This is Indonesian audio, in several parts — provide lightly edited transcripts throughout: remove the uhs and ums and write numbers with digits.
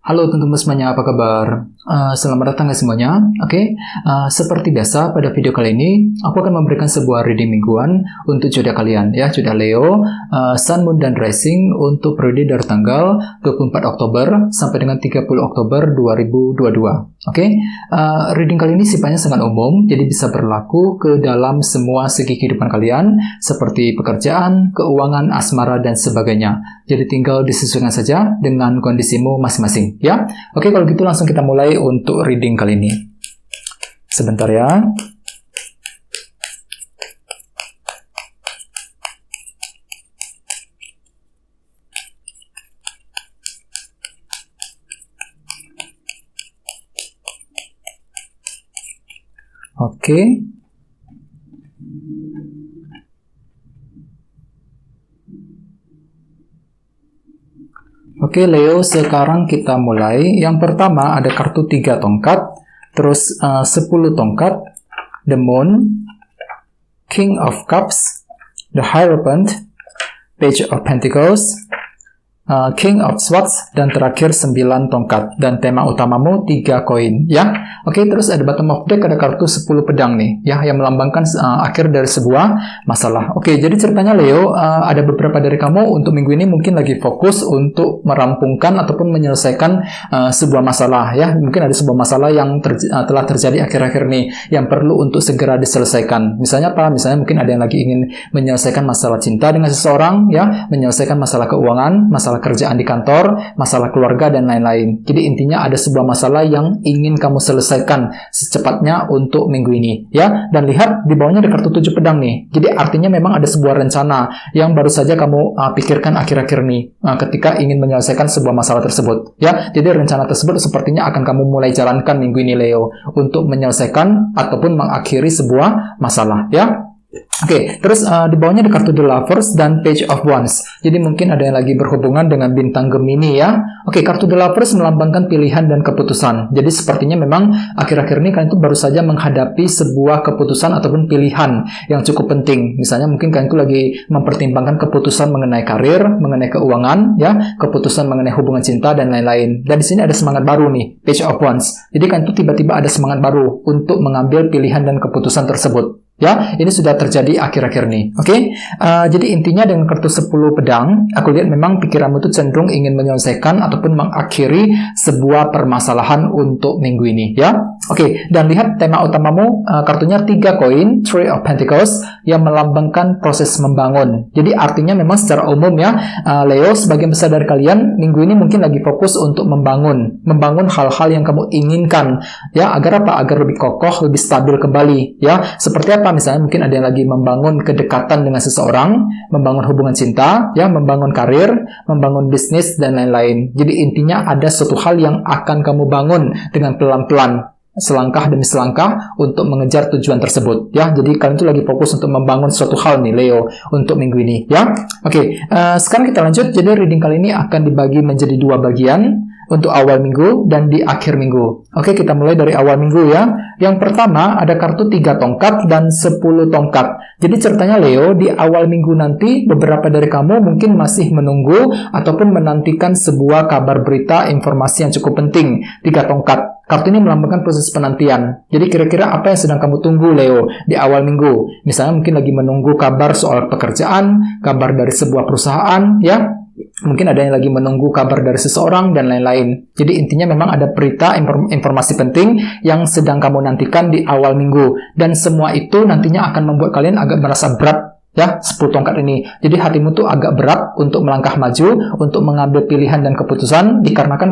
Halo teman-teman semuanya, apa kabar? Selamat datang ya semuanya. Seperti biasa pada video kali ini, aku akan memberikan sebuah reading mingguan untuk zodiak kalian, ya, zodiak Leo, Sun, Moon, dan Rising untuk periode dari tanggal 24 Oktober sampai dengan 30 Oktober 2022. Reading kali ini sifatnya sangat umum, jadi bisa berlaku ke dalam semua segi kehidupan kalian, seperti pekerjaan, keuangan, asmara, dan sebagainya. Jadi tinggal disesuaikan saja dengan kondisimu masing-masing. Ya, oke, kalau gitu langsung kita mulai untuk reading kali ini. Sebentar ya. Oke. Oke Leo, sekarang kita mulai. Yang pertama ada kartu 3 tongkat, terus 10 tongkat, The Moon, King of Cups, The Hierophant, Page of Pentacles, King of Swords, dan terakhir 9 tongkat. Dan tema utamamu 3 koin, ya. Oke, terus ada bottom of deck, ada kartu 10 pedang nih, ya, yang melambangkan akhir dari sebuah masalah. Oke, jadi ceritanya Leo, ada beberapa dari kamu untuk minggu ini mungkin lagi fokus untuk merampungkan ataupun menyelesaikan sebuah masalah, ya. Mungkin ada sebuah masalah yang telah terjadi akhir-akhir nih, yang perlu untuk segera diselesaikan. Misalnya apa? Misalnya mungkin ada yang lagi ingin menyelesaikan masalah cinta dengan seseorang, ya, menyelesaikan masalah keuangan, masalah kerjaan di kantor, masalah keluarga, dan lain-lain. Jadi intinya ada sebuah masalah yang ingin kamu selesaikan secepatnya untuk minggu ini, ya. Dan lihat di bawahnya ada kartu 7 pedang nih. Jadi artinya memang ada sebuah rencana yang baru saja kamu pikirkan akhir-akhir nih ketika ingin menyelesaikan sebuah masalah tersebut, ya. Jadi rencana tersebut sepertinya akan kamu mulai jalankan minggu ini Leo untuk menyelesaikan ataupun mengakhiri sebuah masalah, ya. Oke, terus di bawahnya ada kartu The Lovers dan Page of Wands. Jadi mungkin ada yang lagi berhubungan dengan bintang Gemini, ya. Oke, kartu The Lovers melambangkan pilihan dan keputusan. Jadi sepertinya memang akhir-akhir ini kalian itu baru saja menghadapi sebuah keputusan ataupun pilihan yang cukup penting. Misalnya mungkin kalian itu lagi mempertimbangkan keputusan mengenai karir, mengenai keuangan, ya, keputusan mengenai hubungan cinta, dan lain-lain. Dan di sini ada semangat baru nih, Page of Wands. Jadi kalian itu tiba-tiba ada semangat baru untuk mengambil pilihan dan keputusan tersebut. Ya, ini sudah terjadi akhir-akhir ini. Oke, jadi intinya dengan kartu 10 pedang, aku lihat memang pikiranmu itu cenderung ingin menyelesaikan ataupun mengakhiri sebuah permasalahan untuk minggu ini, ya. Oke, dan lihat tema utamamu, kartunya 3 koin, Three of Pentacles, yang melambangkan proses membangun. Jadi artinya memang secara umum, ya, Leo, sebagian besar dari kalian minggu ini mungkin lagi fokus untuk membangun hal-hal yang kamu inginkan, ya, agar apa? Agar lebih kokoh, lebih stabil kembali, ya. Seperti apa? Misalnya mungkin ada yang lagi membangun kedekatan dengan seseorang, membangun hubungan cinta, ya, membangun karir, membangun bisnis, dan lain-lain. Jadi intinya ada suatu hal yang akan kamu bangun dengan pelan-pelan, selangkah demi selangkah untuk mengejar tujuan tersebut, ya. Jadi kalian tuh lagi fokus untuk membangun suatu hal nih Leo untuk minggu ini, ya. Oke, sekarang kita lanjut. Jadi reading kali ini akan dibagi menjadi 2 bagian untuk awal minggu dan di akhir minggu. Oke, kita mulai dari awal minggu, ya. Yang pertama ada kartu 3 tongkat dan 10 tongkat. Jadi ceritanya Leo, di awal minggu nanti beberapa dari kamu mungkin masih menunggu ataupun menantikan sebuah kabar berita informasi yang cukup penting. 3 tongkat. Kartu ini melambangkan proses penantian. Jadi kira-kira apa yang sedang kamu tunggu Leo di awal minggu? Misalnya mungkin lagi menunggu kabar soal pekerjaan, kabar dari sebuah perusahaan, ya. Mungkin ada yang lagi menunggu kabar dari seseorang, dan lain-lain. Jadi intinya memang ada berita, informasi penting yang sedang kamu nantikan di awal minggu. Dan semua itu nantinya akan membuat kalian agak merasa berat, ya, 10 tongkat ini. Jadi hatimu tuh agak berat untuk melangkah maju, untuk mengambil pilihan dan keputusan, dikarenakan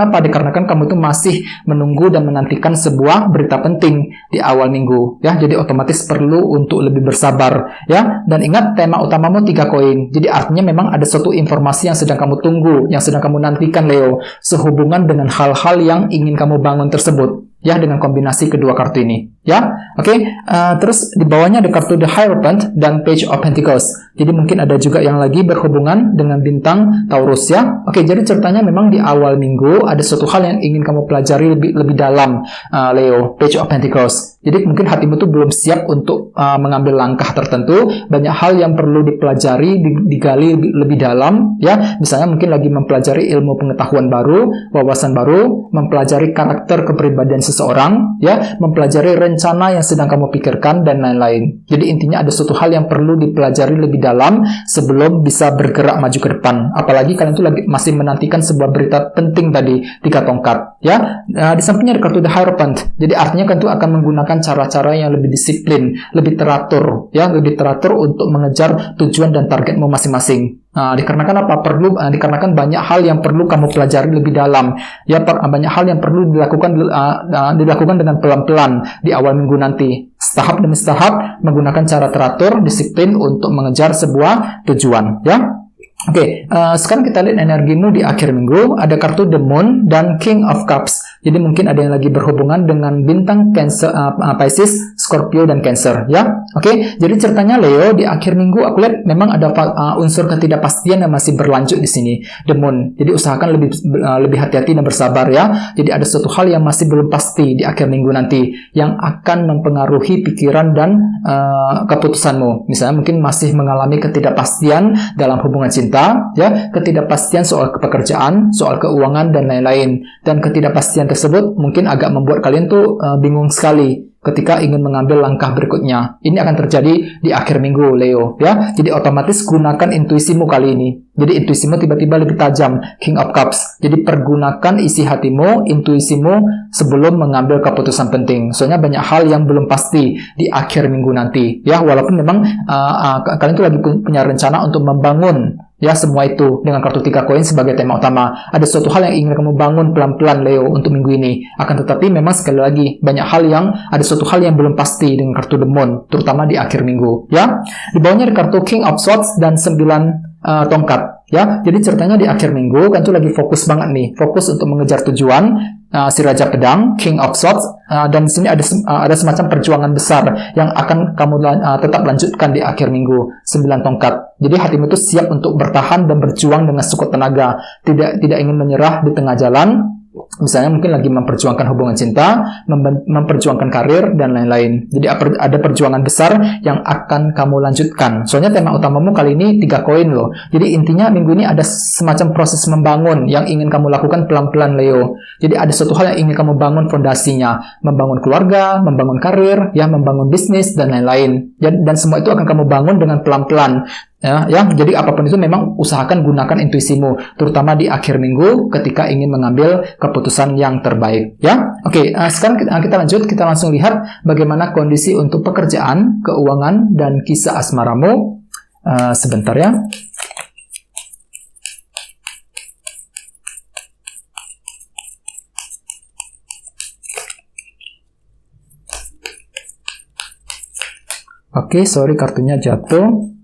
apa? Dikarenakan kamu tuh masih menunggu dan menantikan sebuah berita penting di awal minggu, ya. Jadi otomatis perlu untuk lebih bersabar, ya. Dan ingat tema utamamu 3 koin. Jadi artinya memang ada suatu informasi yang sedang kamu tunggu, yang sedang kamu nantikan Leo, sehubungan dengan hal-hal yang ingin kamu bangun tersebut, ya, dengan kombinasi kedua kartu ini. ya. Oke, terus di bawahnya ada kartu The Hierophant dan Page of Pentacles. Jadi mungkin ada juga yang lagi berhubungan dengan bintang Taurus ya. Oke, jadi ceritanya memang di awal minggu ada suatu hal yang ingin kamu pelajari lebih dalam, Leo, Page of Pentacles. Jadi mungkin hatimu tuh belum siap untuk mengambil langkah tertentu. Banyak hal yang perlu dipelajari, digali lebih dalam ya. Misalnya mungkin lagi mempelajari ilmu pengetahuan baru, wawasan baru, mempelajari karakter kepribadian seseorang ya, mempelajari rencana yang sedang kamu pikirkan dan lain-lain. Jadi intinya ada suatu hal yang perlu dipelajari lebih dalam sebelum bisa bergerak maju ke depan. Apalagi kalian tuh lagi masih menantikan sebuah berita penting tadi, 3 tongkat ya. Di sampingnya ada kartu The Hierophant. Jadi artinya kan tuh akan menggunakan cara-cara yang lebih disiplin, lebih teratur ya, lebih teratur untuk mengejar tujuan dan targetmu masing-masing. Dikarenakan apa? Dikarenakan banyak hal yang perlu kamu pelajari lebih dalam. Ya, banyak hal yang perlu dilakukan dengan pelan-pelan di awal minggu nanti. Tahap demi tahap menggunakan cara teratur, disiplin untuk mengejar sebuah tujuan. Ya. Oke, sekarang kita lihat energimu di akhir minggu. Ada kartu The Moon dan King of Cups. Jadi mungkin ada yang lagi berhubungan dengan bintang Cancer, Pisces, Scorpio, dan Cancer. Ya, oke. Jadi ceritanya Leo di akhir minggu aku lihat memang ada unsur ketidakpastian yang masih berlanjut di sini. The Moon. Jadi usahakan lebih hati-hati dan bersabar ya. Jadi ada suatu hal yang masih belum pasti di akhir minggu nanti yang akan mempengaruhi pikiran dan keputusanmu. Misalnya mungkin masih mengalami ketidakpastian dalam hubungan cinta, ya, ketidakpastian soal pekerjaan, soal keuangan dan lain-lain. Dan ketidakpastian tersebut mungkin agak membuat kalian tuh bingung sekali ketika ingin mengambil langkah berikutnya. Ini akan terjadi di akhir minggu, Leo, ya. Jadi otomatis gunakan intuisimu kali ini. Jadi intuisimu tiba-tiba lebih tajam, King of Cups. Jadi pergunakan isi hatimu, intuisimu sebelum mengambil keputusan penting. Soalnya banyak hal yang belum pasti di akhir minggu nanti, ya. Walaupun memang kalian tuh lagi punya rencana untuk membangun ya semua itu dengan kartu 3 koin sebagai tema utama. Ada suatu hal yang ingin kamu bangun pelan-pelan, Leo, untuk minggu ini. Akan tetapi memang sekali lagi banyak hal yang ada suatu hal yang belum pasti dengan kartu The Moon, terutama di akhir minggu, ya. Di bawahnya ada kartu King of Swords dan 9 tongkat, ya. Jadi ceritanya di akhir minggu kan tuh lagi fokus banget nih, fokus untuk mengejar tujuan, si Raja Pedang, King of Swords, dan di sini ada semacam perjuangan besar yang akan kamu tetap lanjutkan di akhir minggu, 9 tongkat. Jadi hatimu itu siap untuk bertahan dan berjuang dengan sekuat tenaga, tidak ingin menyerah di tengah jalan. Misalnya mungkin lagi memperjuangkan hubungan cinta, memperjuangkan karir, dan lain-lain. Jadi ada perjuangan besar yang akan kamu lanjutkan. Soalnya tema utamamu kali ini 3 koin loh. Jadi intinya minggu ini ada semacam proses membangun yang ingin kamu lakukan pelan-pelan, Leo. Jadi ada suatu hal yang ingin kamu bangun fondasinya. Membangun keluarga, membangun karir, ya, membangun bisnis, dan lain-lain. Dan semua itu akan kamu bangun dengan pelan-pelan. Ya, jadi apapun itu memang usahakan gunakan intuisimu, terutama di akhir minggu ketika ingin mengambil keputusan yang terbaik. Ya, oke. Sekarang kita lanjut, kita langsung lihat bagaimana kondisi untuk pekerjaan, keuangan, dan kisah asmaramu. Sebentar ya. Oke, sorry kartunya jatuh.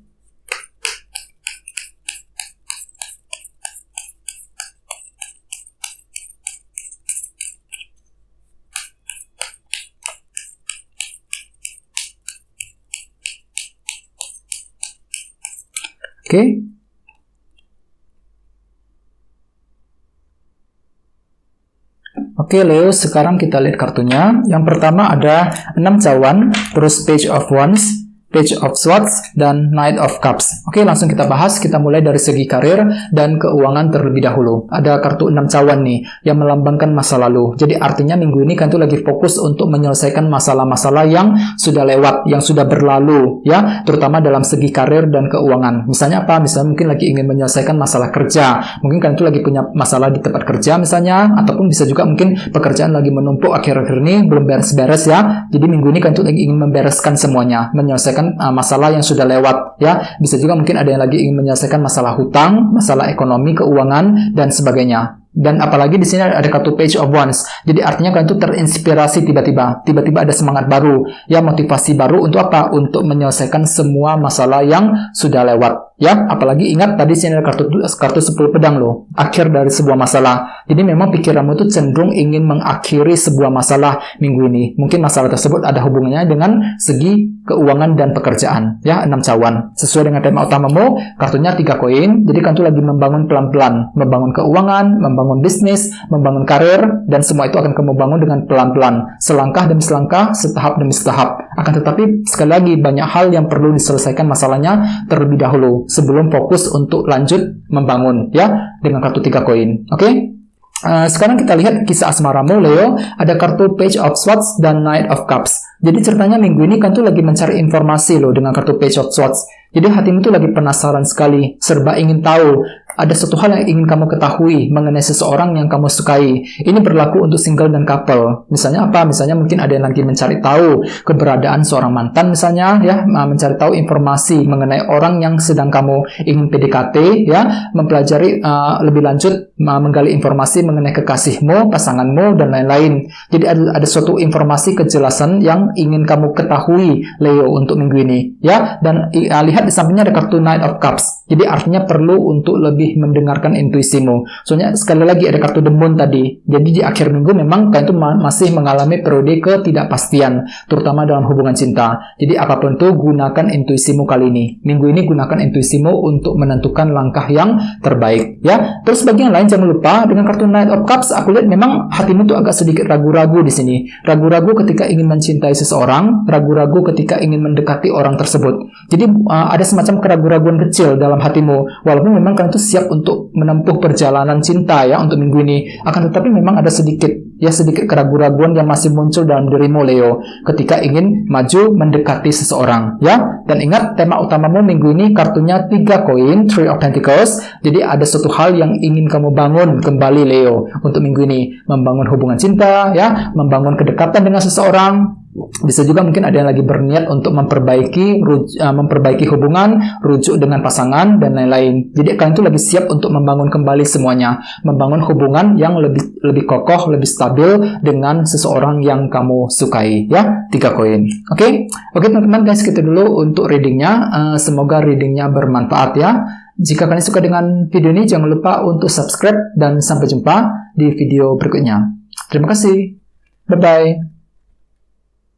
Oke. Oke, Leo, sekarang kita lihat kartunya. Yang pertama ada 6 cawan, terus Page of Wands, Page of Swords, dan Knight of Cups. Oke, langsung kita bahas. Kita mulai dari segi karir dan keuangan terlebih dahulu. Ada kartu 6 cawan nih, yang melambangkan masa lalu. Jadi artinya minggu ini kan tuh lagi fokus untuk menyelesaikan masalah-masalah yang sudah lewat, yang sudah berlalu, ya. Terutama dalam segi karir dan keuangan. Misalnya apa? Misalnya mungkin lagi ingin menyelesaikan masalah kerja. Mungkin kan tuh lagi punya masalah di tempat kerja misalnya. Ataupun bisa juga mungkin pekerjaan lagi menumpuk akhir-akhir ini, belum beres-beres ya. Jadi minggu ini kan tuh lagi ingin membereskan semuanya. Menyelesaikan masalah yang sudah lewat, ya. Bisa juga mungkin ada yang lagi ingin menyelesaikan masalah hutang, masalah ekonomi, keuangan, dan sebagainya. Dan apalagi di sini ada kartu Page of Wands. Jadi artinya kalian tuh terinspirasi tiba-tiba. Tiba-tiba ada semangat baru. Ya, motivasi baru untuk apa? Untuk menyelesaikan semua masalah yang sudah lewat. Ya, apalagi ingat tadi sini ada kartu 10 pedang loh. Akhir dari sebuah masalah. Jadi memang pikiranmu itu cenderung ingin mengakhiri sebuah masalah minggu ini. Mungkin masalah tersebut ada hubungannya dengan segi keuangan dan pekerjaan. Ya, 6 cawan. Sesuai dengan tema utamamu, kartunya 3 koin. Jadi kalian tuh lagi membangun pelan-pelan. Membangun keuangan, membangun bisnis, membangun karir, dan semua itu akan kamu bangun dengan pelan-pelan. Selangkah demi selangkah, setahap demi setahap. Akan tetapi, sekali lagi, banyak hal yang perlu diselesaikan masalahnya terlebih dahulu, sebelum fokus untuk lanjut membangun, ya, dengan kartu 3 koin. Oke? Sekarang kita lihat kisah asmaramu, Leo. Ada kartu Page of Swords dan Knight of Cups. Jadi ceritanya minggu ini kan tuh lagi mencari informasi loh dengan kartu Page of Swords. Jadi hatimu tuh lagi penasaran sekali, serba ingin tahu. Ada satu hal yang ingin kamu ketahui mengenai seseorang yang kamu sukai. Ini berlaku untuk single dan couple. Misalnya apa? Misalnya mungkin ada yang lagi mencari tahu keberadaan seorang mantan misalnya, ya, mencari tahu informasi mengenai orang yang sedang kamu ingin PDKT, ya, mempelajari lebih lanjut, menggali informasi mengenai kekasihmu, pasanganmu, dan lain-lain. Jadi ada suatu informasi kejelasan yang ingin kamu ketahui, Leo, untuk minggu ini, ya. Dan lihat di sampingnya ada kartu Knight of Cups. Jadi artinya perlu untuk lebih mendengarkan intuisimu. Soalnya sekali lagi ada kartu The Moon tadi. Jadi di akhir minggu memang kalian itu masih mengalami periode ketidakpastian, terutama dalam hubungan cinta. Jadi apapun itu, gunakan intuisimu kali ini. Minggu ini gunakan intuisimu untuk menentukan langkah yang terbaik, ya. Terus bagi yang lain jangan lupa dengan kartu Knight of Cups, aku lihat memang hatimu tuh agak sedikit ragu-ragu di sini. Ragu-ragu ketika ingin mencintai seseorang, ragu-ragu ketika ingin mendekati orang tersebut. Jadi ada semacam keraguan-raguan kecil dalam hatimu. Walaupun memang kalian itu siap untuk menempuh perjalanan cinta, ya, untuk minggu ini. Akan tetapi memang ada sedikit keraguan-raguan yang masih muncul dalam dirimu, Leo, ketika ingin maju mendekati seseorang, ya. Dan ingat, tema utamamu minggu ini kartunya 3 koin, Three of Pentacles. Jadi ada suatu hal yang ingin kamu bangun kembali, Leo, untuk minggu ini. Membangun hubungan cinta, ya, membangun kedekatan dengan seseorang. Bisa juga mungkin ada yang lagi berniat untuk memperbaiki hubungan, rujuk dengan pasangan, dan lain-lain. Jadi kalian itu lagi siap untuk membangun kembali semuanya, membangun hubungan yang lebih kokoh, lebih stabil dengan seseorang yang kamu sukai, ya. 3 koin. Oke, teman-teman, guys, kita dulu untuk readingnya. Semoga readingnya bermanfaat, ya. Jika kalian suka dengan video ini, jangan lupa untuk subscribe, dan sampai jumpa di video berikutnya. Terima kasih. Bye-bye.